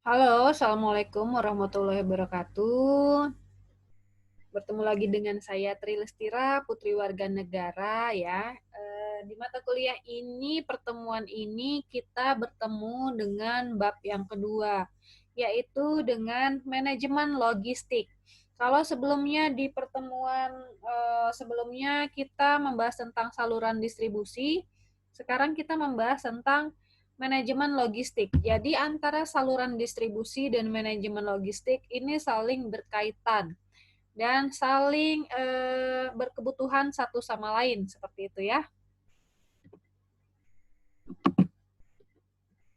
Halo, Assalamualaikum warahmatullahi wabarakatuh. Bertemu lagi dengan saya Tri Lestira, Putri Warga Negara ya. Di mata kuliah ini, pertemuan ini kita bertemu dengan bab yang kedua, yaitu dengan manajemen logistik. Kalau sebelumnya di pertemuan sebelumnya kita membahas tentang saluran distribusi, sekarang kita membahas tentang manajemen logistik. Jadi antara saluran distribusi dan manajemen logistik ini saling berkaitan dan saling berkebutuhan satu sama lain, seperti itu ya.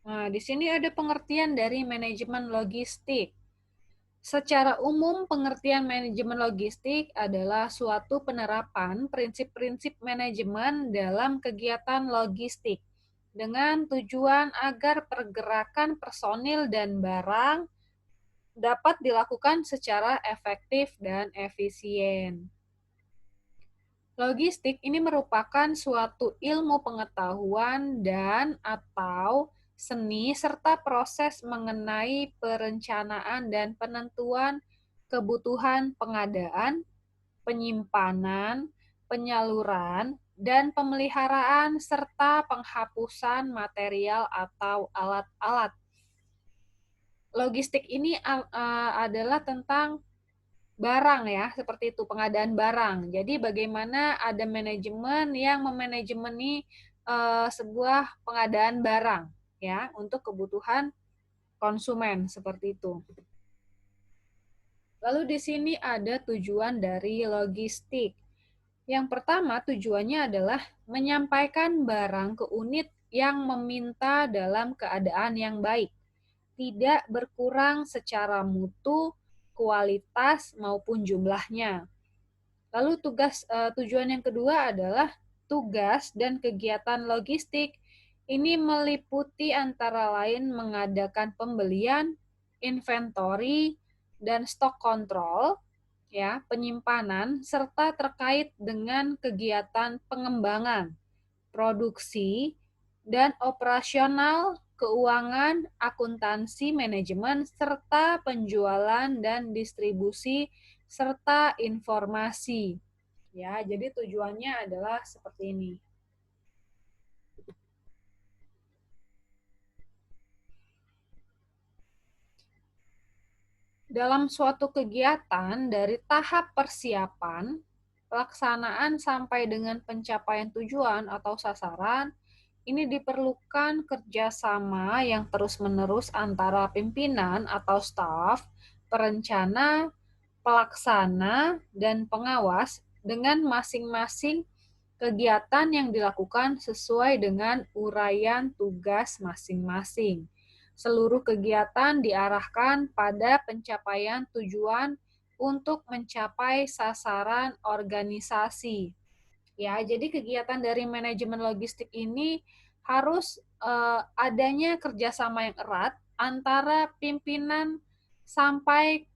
Nah, di sini ada pengertian dari manajemen logistik. Secara umum, pengertian manajemen logistik adalah suatu penerapan prinsip-prinsip manajemen dalam kegiatan logistik dengan tujuan agar pergerakan personil dan barang dapat dilakukan secara efektif dan efisien. Logistik ini merupakan suatu ilmu pengetahuan dan atau seni serta proses mengenai perencanaan dan penentuan kebutuhan pengadaan, penyimpanan, penyaluran, dan pemeliharaan serta penghapusan material atau alat-alat. Logistik ini adalah tentang barang ya, seperti itu, pengadaan barang. Jadi bagaimana ada manajemen yang memanajemeni sebuah pengadaan barang ya untuk kebutuhan konsumen seperti itu. Lalu di sini ada tujuan dari logistik. Yang pertama tujuannya adalah menyampaikan barang ke unit yang meminta dalam keadaan yang baik, tidak berkurang secara mutu, kualitas maupun jumlahnya. Lalu tujuan yang kedua adalah tugas dan kegiatan logistik. Ini meliputi antara lain mengadakan pembelian, inventory, dan stok kontrol, ya, penyimpanan serta terkait dengan kegiatan pengembangan, produksi, dan operasional, keuangan, akuntansi, manajemen, serta penjualan dan distribusi serta informasi. Ya, jadi tujuannya adalah seperti ini. Dalam suatu kegiatan dari tahap persiapan, pelaksanaan sampai dengan pencapaian tujuan atau sasaran, ini diperlukan kerjasama yang terus-menerus antara pimpinan atau staf, perencana, pelaksana, dan pengawas dengan masing-masing kegiatan yang dilakukan sesuai dengan uraian tugas masing-masing. Seluruh kegiatan diarahkan pada pencapaian tujuan untuk mencapai sasaran organisasi. Ya, jadi kegiatan dari manajemen logistik ini harus adanya kerjasama yang erat antara pimpinan sampai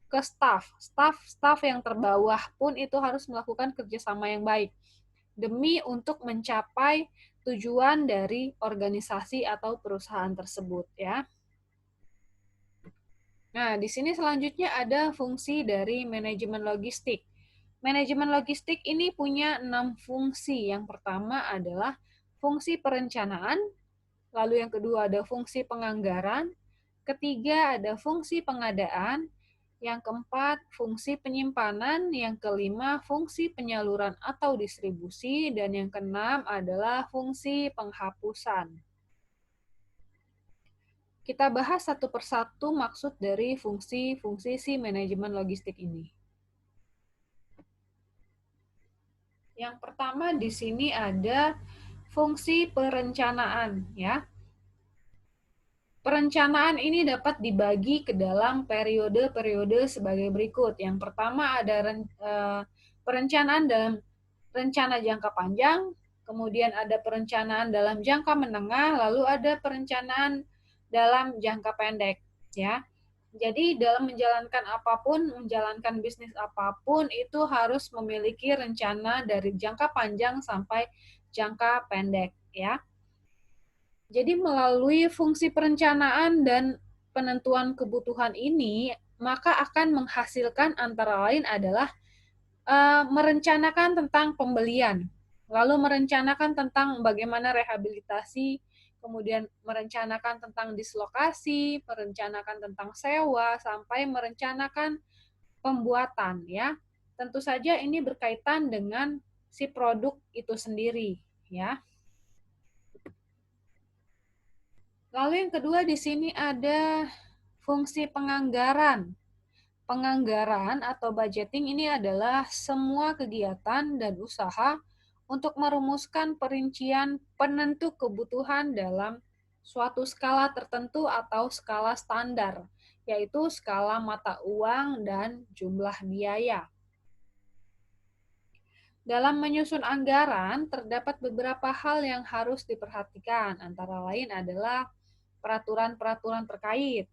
ke staf yang terbawah pun itu harus melakukan kerjasama yang baik demi untuk mencapai tujuan dari organisasi atau perusahaan tersebut ya. Nah, di sini selanjutnya ada fungsi dari manajemen logistik. Manajemen logistik ini punya 6 fungsi. Yang pertama adalah fungsi perencanaan, lalu yang kedua ada fungsi penganggaran, ketiga ada fungsi pengadaan, yang keempat fungsi penyimpanan, yang kelima fungsi penyaluran atau distribusi, dan yang keenam adalah fungsi penghapusan. Kita bahas satu persatu maksud dari fungsi-fungsi si manajemen logistik ini. Yang pertama di sini ada fungsi perencanaan ya. Perencanaan ini dapat dibagi ke dalam periode-periode sebagai berikut. Yang pertama ada perencanaan dalam rencana jangka panjang, kemudian ada perencanaan dalam jangka menengah, lalu ada perencanaan dalam jangka pendek ya. Jadi dalam menjalankan apapun, menjalankan bisnis apapun itu harus memiliki rencana dari jangka panjang sampai jangka pendek ya. Jadi melalui fungsi perencanaan dan penentuan kebutuhan ini, maka akan menghasilkan antara lain adalah merencanakan tentang pembelian, lalu merencanakan tentang bagaimana rehabilitasi, kemudian merencanakan tentang dislokasi, merencanakan tentang sewa, sampai merencanakan pembuatan, ya. Tentu saja ini berkaitan dengan si produk itu sendiri, ya. Lalu yang kedua di sini ada fungsi penganggaran. Penganggaran atau budgeting ini adalah semua kegiatan dan usaha untuk merumuskan perincian penentu kebutuhan dalam suatu skala tertentu atau skala standar, yaitu skala mata uang dan jumlah biaya. Dalam menyusun anggaran, terdapat beberapa hal yang harus diperhatikan, antara lain adalah peraturan-peraturan terkait,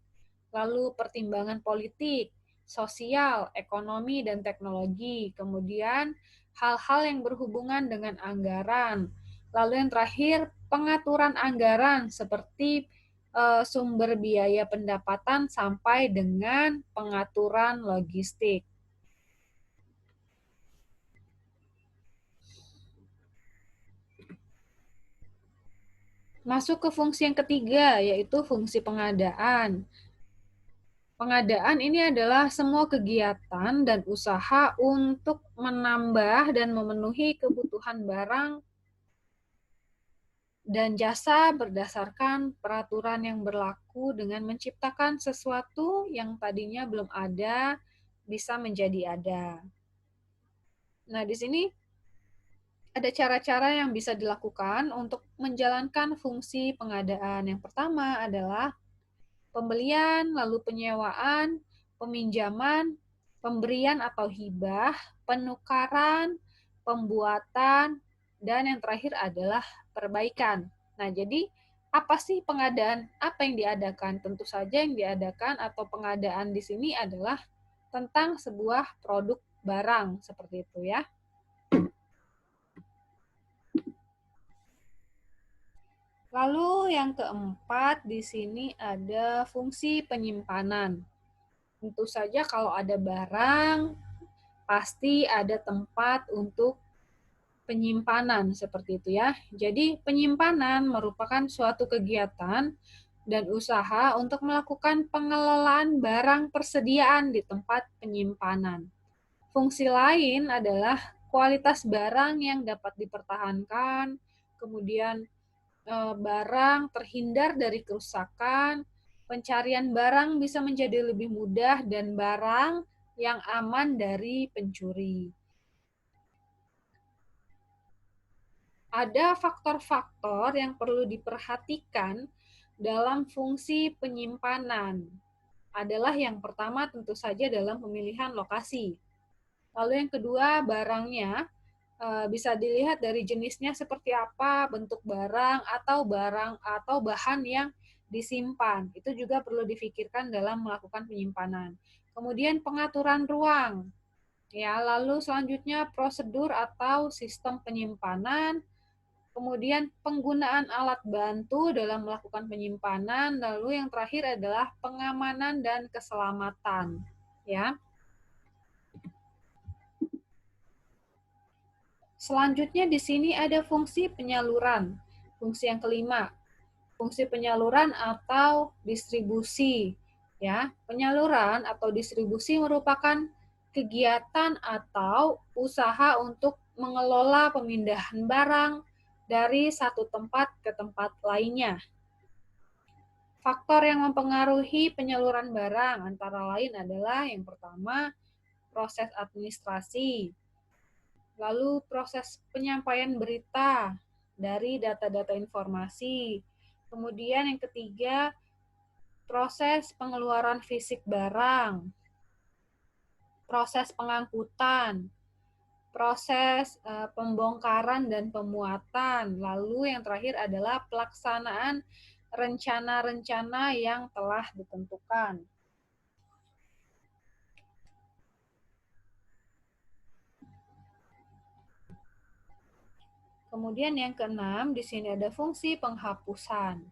lalu pertimbangan politik, sosial, ekonomi, dan teknologi, kemudian hal-hal yang berhubungan dengan anggaran, lalu yang terakhir pengaturan anggaran seperti sumber biaya pendapatan sampai dengan pengaturan logistik. Masuk ke fungsi yang ketiga, yaitu fungsi pengadaan. Pengadaan ini adalah semua kegiatan dan usaha untuk menambah dan memenuhi kebutuhan barang dan jasa berdasarkan peraturan yang berlaku dengan menciptakan sesuatu yang tadinya belum ada bisa menjadi ada. Nah, di sini ada cara-cara yang bisa dilakukan untuk menjalankan fungsi pengadaan. Yang pertama adalah pembelian, lalu penyewaan, peminjaman, pemberian atau hibah, penukaran, pembuatan, dan yang terakhir adalah perbaikan. Nah, jadi apa sih pengadaan? Apa yang diadakan? Tentu saja yang diadakan atau pengadaan di sini adalah tentang sebuah produk barang, seperti itu ya. Lalu yang keempat di sini ada fungsi penyimpanan. Tentu saja kalau ada barang, pasti ada tempat untuk penyimpanan seperti itu ya. Jadi penyimpanan merupakan suatu kegiatan dan usaha untuk melakukan pengelolaan barang persediaan di tempat penyimpanan. Fungsi lain adalah kualitas barang yang dapat dipertahankan, kemudian barang terhindar dari kerusakan, pencarian barang bisa menjadi lebih mudah, dan barang yang aman dari pencuri. Ada faktor-faktor yang perlu diperhatikan dalam fungsi penyimpanan. Adalah yang pertama tentu saja dalam pemilihan lokasi. Lalu yang kedua barangnya, bisa dilihat dari jenisnya seperti apa, bentuk barang atau bahan yang disimpan. Itu juga perlu difikirkan dalam melakukan penyimpanan. Kemudian pengaturan ruang. Ya, lalu selanjutnya prosedur atau sistem penyimpanan, kemudian penggunaan alat bantu dalam melakukan penyimpanan, lalu yang terakhir adalah pengamanan dan keselamatan. Ya. Selanjutnya di sini ada fungsi penyaluran. Fungsi yang kelima, fungsi penyaluran atau distribusi. Ya, penyaluran atau distribusi merupakan kegiatan atau usaha untuk mengelola pemindahan barang dari satu tempat ke tempat lainnya. Faktor yang mempengaruhi penyaluran barang antara lain adalah yang pertama, proses administrasi, lalu proses penyampaian berita dari data-data informasi. Kemudian yang ketiga, proses pengeluaran fisik barang, proses pengangkutan, proses pembongkaran dan pemuatan. Lalu yang terakhir adalah pelaksanaan rencana-rencana yang telah ditentukan. Kemudian yang keenam, di sini ada fungsi penghapusan.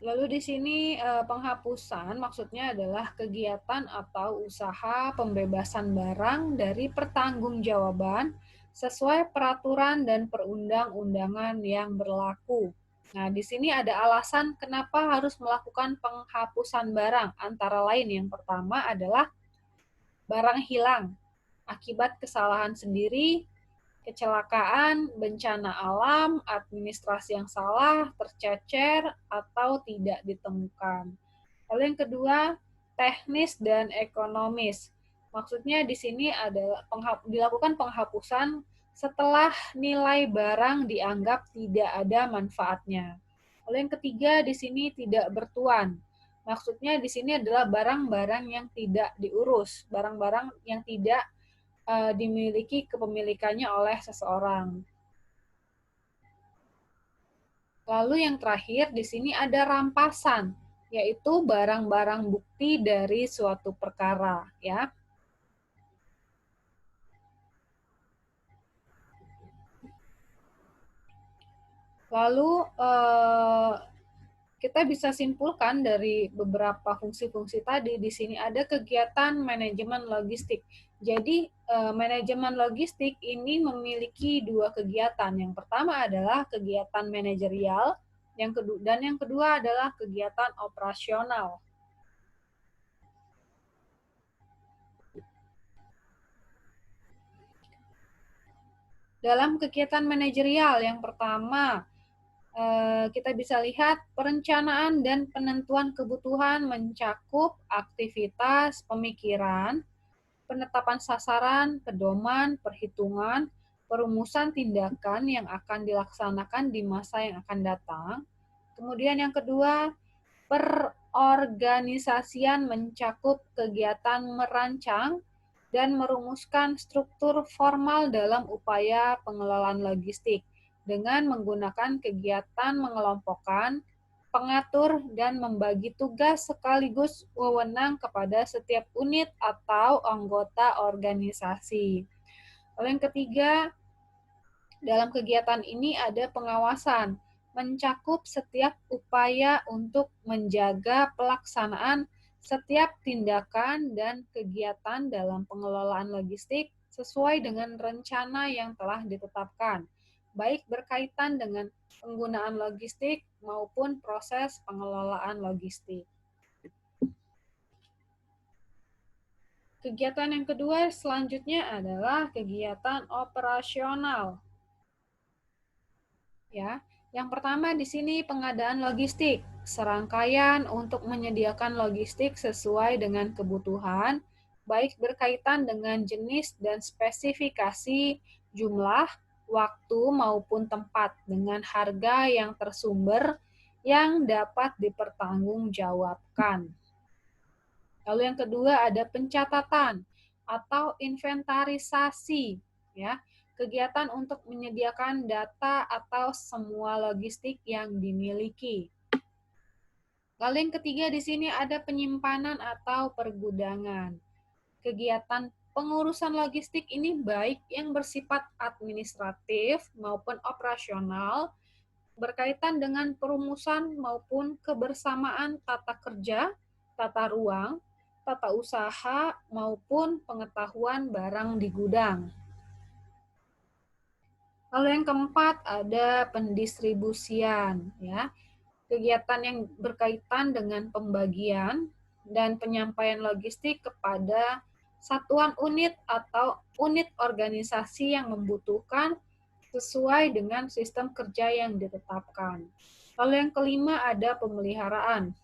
Lalu di sini penghapusan maksudnya adalah kegiatan atau usaha pembebasan barang dari pertanggungjawaban sesuai peraturan dan perundang-undangan yang berlaku. Nah, di sini ada alasan kenapa harus melakukan penghapusan barang. Antara lain yang pertama adalah barang hilang akibat kesalahan sendiri, kecelakaan, bencana alam, administrasi yang salah, tercecer, atau tidak ditemukan. Lalu yang kedua, teknis dan ekonomis. Maksudnya di sini adalah dilakukan penghapusan setelah nilai barang dianggap tidak ada manfaatnya. Lalu yang ketiga, di sini tidak bertuan. Maksudnya di sini adalah barang-barang yang tidak diurus, barang-barang yang tidak dimiliki kepemilikannya oleh seseorang. Lalu yang terakhir di sini ada rampasan, yaitu barang-barang bukti dari suatu perkara, ya. Lalu kita bisa simpulkan dari beberapa fungsi-fungsi tadi, di sini ada kegiatan manajemen logistik. Jadi, manajemen logistik ini memiliki dua kegiatan. Yang pertama adalah kegiatan manajerial, dan yang kedua adalah kegiatan operasional. Dalam kegiatan manajerial, yang pertama, kita bisa lihat perencanaan dan penentuan kebutuhan mencakup aktivitas pemikiran, penetapan sasaran, pedoman, perhitungan, perumusan tindakan yang akan dilaksanakan di masa yang akan datang. Kemudian yang kedua, perorganisasian mencakup kegiatan merancang dan merumuskan struktur formal dalam upaya pengelolaan logistik dengan menggunakan kegiatan mengelompokkan, pengatur, dan membagi tugas sekaligus wewenang kepada setiap unit atau anggota organisasi. Lalu yang ketiga, dalam kegiatan ini ada pengawasan, mencakup setiap upaya untuk menjaga pelaksanaan setiap tindakan dan kegiatan dalam pengelolaan logistik sesuai dengan rencana yang telah ditetapkan, baik berkaitan dengan penggunaan logistik maupun proses pengelolaan logistik. Kegiatan yang kedua selanjutnya adalah kegiatan operasional. Ya, yang pertama di sini pengadaan logistik, serangkaian untuk menyediakan logistik sesuai dengan kebutuhan, baik berkaitan dengan jenis dan spesifikasi, jumlah, waktu maupun tempat dengan harga yang tersumber yang dapat dipertanggungjawabkan. Lalu yang kedua ada pencatatan atau inventarisasi, ya. Kegiatan untuk menyediakan data atau semua logistik yang dimiliki. Lalu yang ketiga di sini ada penyimpanan atau pergudangan. Kegiatan pengurusan logistik ini baik yang bersifat administratif maupun operasional, berkaitan dengan perumusan maupun kebersamaan tata kerja, tata ruang, tata usaha, maupun pengetahuan barang di gudang. Lalu yang keempat ada pendistribusian, ya. Kegiatan yang berkaitan dengan pembagian dan penyampaian logistik kepada satuan unit atau unit organisasi yang membutuhkan sesuai dengan sistem kerja yang ditetapkan. Lalu yang kelima ada pemeliharaan.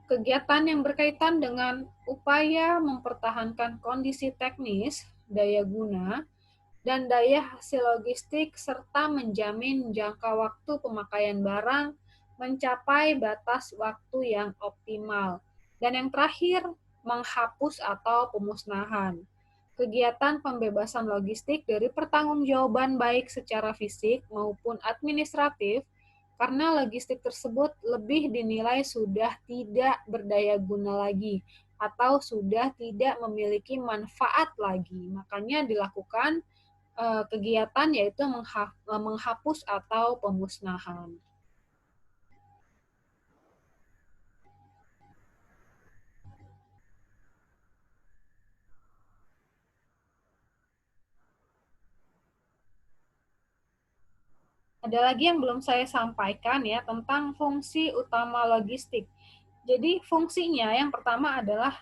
Kegiatan yang berkaitan dengan upaya mempertahankan kondisi teknis, daya guna, dan daya hasil logistik, serta menjamin jangka waktu pemakaian barang mencapai batas waktu yang optimal. Dan yang terakhir, menghapus atau pemusnahan. Kegiatan pembebasan logistik dari pertanggungjawaban baik secara fisik maupun administratif karena logistik tersebut lebih dinilai sudah tidak berdaya guna lagi atau sudah tidak memiliki manfaat lagi. Makanya dilakukan kegiatan, yaitu menghapus atau pemusnahan. Ada lagi yang belum saya sampaikan ya tentang fungsi utama logistik. Jadi fungsinya yang pertama adalah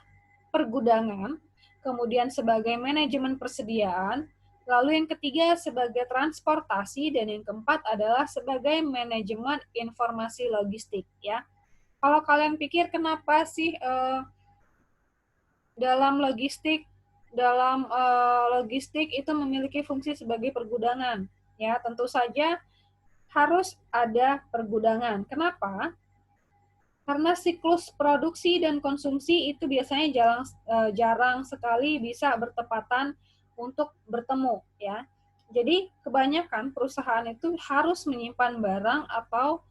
pergudangan, kemudian sebagai manajemen persediaan, lalu yang ketiga sebagai transportasi, dan yang keempat adalah sebagai manajemen informasi logistik ya. Kalau kalian pikir kenapa sih dalam logistik itu memiliki fungsi sebagai pergudangan? Ya, tentu saja harus ada pergudangan. Kenapa? Karena siklus produksi dan konsumsi itu biasanya jarang sekali bisa bertepatan untuk bertemu ya. Jadi kebanyakan perusahaan itu harus menyimpan barang atau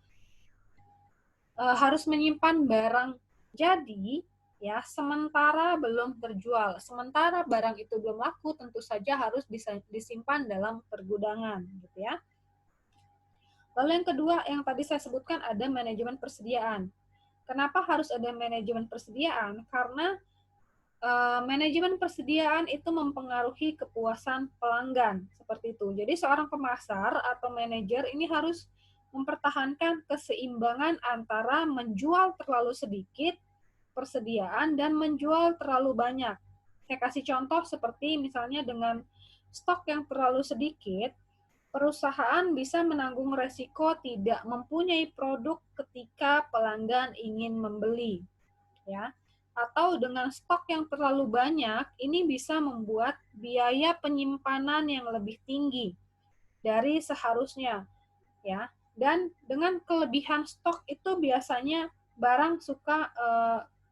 harus menyimpan barang jadi ya sementara belum terjual. Sementara barang itu belum laku, tentu saja harus bisa disimpan dalam pergudangan gitu ya. Lalu yang kedua yang tadi saya sebutkan ada manajemen persediaan. Kenapa harus ada manajemen persediaan? Karena manajemen persediaan itu mempengaruhi kepuasan pelanggan, seperti itu. Jadi seorang pemasar atau manajer ini harus mempertahankan keseimbangan antara menjual terlalu sedikit persediaan dan menjual terlalu banyak. Saya kasih contoh seperti misalnya dengan stok yang terlalu sedikit, perusahaan bisa menanggung resiko tidak mempunyai produk ketika pelanggan ingin membeli, ya. Atau dengan stok yang terlalu banyak, ini bisa membuat biaya penyimpanan yang lebih tinggi dari seharusnya, ya. Dan dengan kelebihan stok itu biasanya barang suka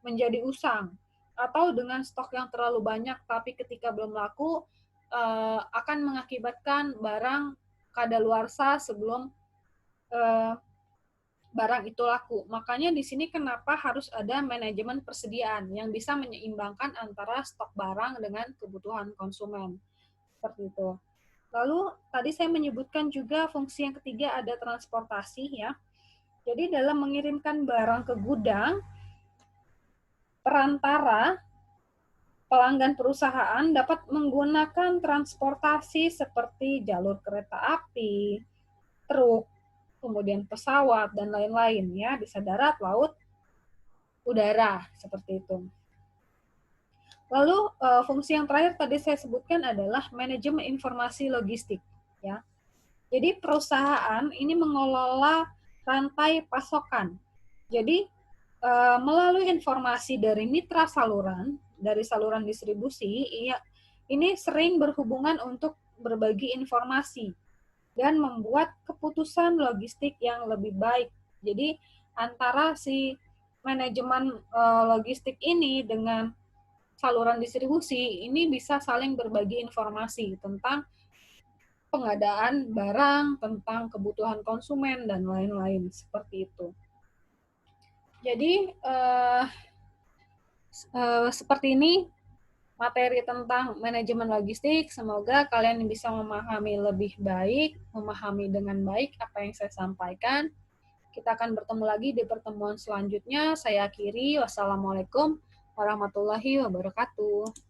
menjadi usang. Atau dengan stok yang terlalu banyak tapi ketika belum laku akan mengakibatkan barang kadaluarsa sebelum barang itu laku. Makanya di sini kenapa harus ada manajemen persediaan yang bisa menyeimbangkan antara stok barang dengan kebutuhan konsumen. Seperti itu. Lalu tadi saya menyebutkan juga fungsi yang ketiga ada transportasi ya. Jadi dalam mengirimkan barang ke gudang, perantara pelanggan perusahaan dapat menggunakan transportasi seperti jalur kereta api, truk, kemudian pesawat, dan lain-lain ya, bisa darat, laut, udara, seperti itu. Lalu fungsi yang terakhir tadi saya sebutkan adalah manajemen informasi logistik ya. Jadi perusahaan ini mengelola rantai pasokan. Jadi melalui informasi dari mitra saluran, dari saluran distribusi, ini sering berhubungan untuk berbagi informasi dan membuat keputusan logistik yang lebih baik. Jadi antara si manajemen logistik ini dengan saluran distribusi ini bisa saling berbagi informasi tentang pengadaan barang, tentang kebutuhan konsumen, dan lain-lain seperti itu. Jadi seperti ini materi tentang manajemen logistik. Semoga kalian bisa memahami lebih baik, memahami dengan baik apa yang saya sampaikan. Kita akan bertemu lagi di pertemuan selanjutnya. Saya akhiri. Wassalamualaikum warahmatullahi wabarakatuh.